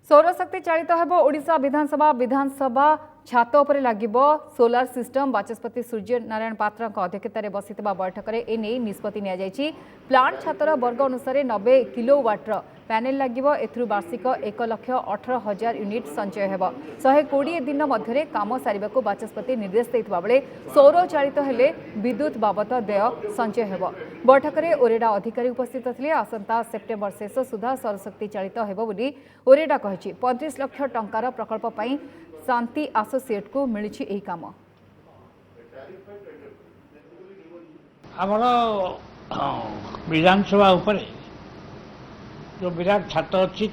सौरशक्ति चालित हेबो ओडिशा विधानसभा छात उपर लागिबो सोलार सिस्टम। बाचस्पति सूर्य नारायण पात्र अध्यक्षतार बसिथिबा बैठक में एने निष्पत्ति निया जायछि। प्लांट छातर वर्ग अनुसार 90 किलोवाटर पैनेल लागिबो। एथुरु वार्षिक 1,18,000 यूनिट संचय हेबो। 120 दिन मध्य काम सारिबाकू बाचस्पति निर्देश दैथिबा बेले सौर चालित हेले विद्युत बाबद देय संचय हेबो। बैठक में ओरेडा अधिकारी उपस्थित थिले। आसंता सेप्टेम्बर शेष सुधा सौरशक्ति चालित हेबो बोली ओरेडा कहिछि। 35 लाख टंकार प्रकल्प पई शांति एसोसिएट को मिली यही काम। आमर विधानसभा उपरे जो विराट छात अच्छी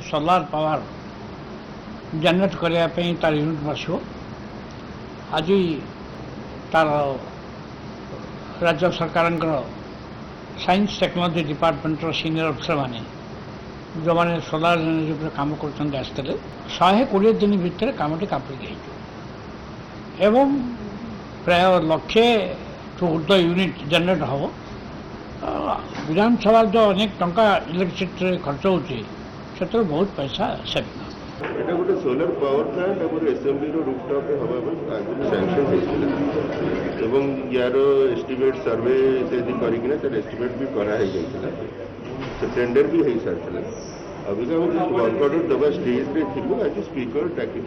सोलार पावर जनरेट करने तार यूनिट बस आज तार राज्य सरकार science technology department senior officer माने जो मैंने सोलार एनर्जी पर काम करते 120 दिन भितर कामटी कंप्लीट एवं प्राय 1,00,000 टू ऊर्ध्व यूनिट जनरेट हम। विधानसभा जो अनेक टंका इलेक्ट्रिसिटी खर्च होती बहुत पैसा सेविंग। এটা গোটে সোলার পাওয়ার প্লান্ট এবং এসএমবি रो रूफटॉप रे हवा आगे सैंक्शन होइছিল এবং यार एस्टिमेट सर्वे इत्यादि करिकिना तर एस्टिमेट भी करा है जाइଥିଲା। तो टेंडर भी है सारथिला। अभी का हम वर्क ऑर्डर दबा स्टेज रे थिलु। आज स्पीकर टाकी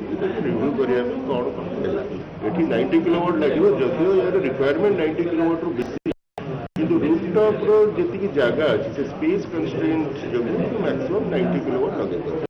रिव्यू करिया में कोन कोन हैला एठी 90 किलोवाट लागिवो। जदियो यार रिक्वायरमेंट 90 किलोवाट रो बेसी किंतु रूफटॉप रो जति की जगह अछि से स्पेस कंस्ट्रेंट जो मैक्सिमम 90 किलोवाट लगे।